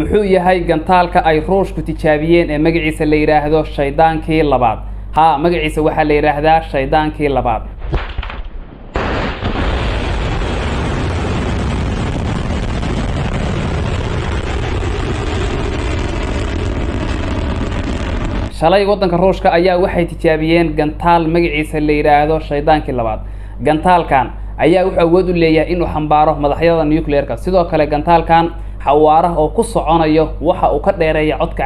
muxuu yahay gantaalka ay ruushku tijaabiyeen ee magaciisa la yiraahdo shaydaankii labaad? magaciisa waxaa la yiraahdaa shaydaankii labaad. shalay waddanka ruushka ayaa waxay tijaabiyeen gantaal magaciisa la yiraahdo shaydaankii labaad. gantaalkan ayaa wuxuu awood u leeyahay inuu xambaaro madaxyada nuclear-ka. sidoo kale gantaalkan xawaaraha oo ku soconayo waxa uu ka dheereeya codka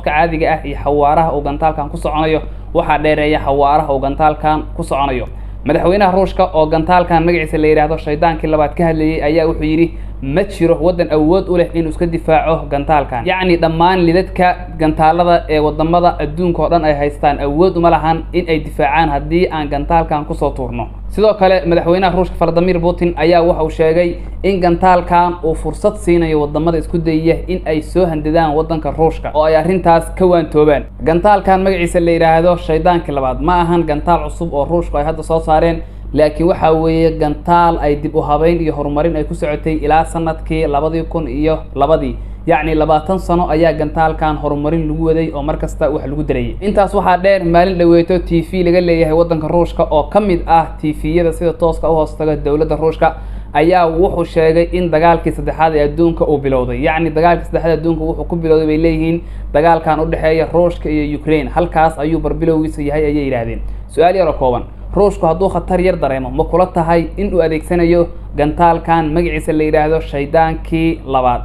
caadiga ah iyo xawaaraha uu gantaalkan ku soconayo waxa dheereeya xawaaraha uu gantaalkan ku soconayo. madaxweynaha ruushka oo gantaalkan magaciisa la yiraahdo shaydaankii labaad ka hadlayay ayaa wuxuu yiri ma jiro waddan awood u leh inuu iska difaaco gantaalkan. yacni dhammaan lidadka gantaalada ee wadamada adduunka oo dhan ay haystaan awood uma lahan in ay difaacaan haddii aan gantaalkan kusoo tuurno. sidoo kale madaxweynaha ruushka Vladimir Putin ayaa waxa uu sheegay in gantaalkan uu fursad siinayo wadamada isku dayaya in ay soo handadaan waddanka ruushka oo ay arrintaas ka waantoobaan. gantaalkan magaciisa la yiraahdo shaydaankii labaad ma ahan gantaal cusub oo ruushku ay hadda soo saareen, laakiin waxa weeye gantaal ay dib u habeyn iyo horumarin ay ku socotay ilaa sanadkii 2002. yacni 20 sano ayaa gantaalkan horumarin lagu waday oo markasta wax lagu dareeyay. intaas waxaa dheer maalin dhaweeto TV laga leeyahay waddanka ruushka oo ka mid ah TV-yada sida tooska u hoostaga dawladda ruushka ayaa wuxuu sheegay in dagaalkii saddexaad ee adduunka uu bilowday. yacni dagaalkii saddexaad adduunka wuxuu ku bilowday bay leeyihiin dagaalkan u dhaxeeya ruushka iyo Ukraine. halkaas ayuu barbilowgiisa yahay ayay yiraahdeen. su'aal yar oo kooban, ruushku hadduu khatar yar dareemo ma kula tahay in uu adeegsanayo gantaalkan magaciisa la yiraahdo shaydaankii labaad?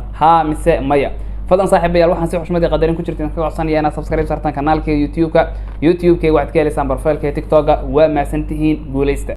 mise maya? fadlan saaxiibayaal waxaan si xushmad iyo qadarin ku jirtaan ka codsanayaa inaad subscribe sartaan kanaalka YouTube-ka waxaad ka helaysaan barfeelka TikTok-ga. waa mahadsantihiin, guuleysta.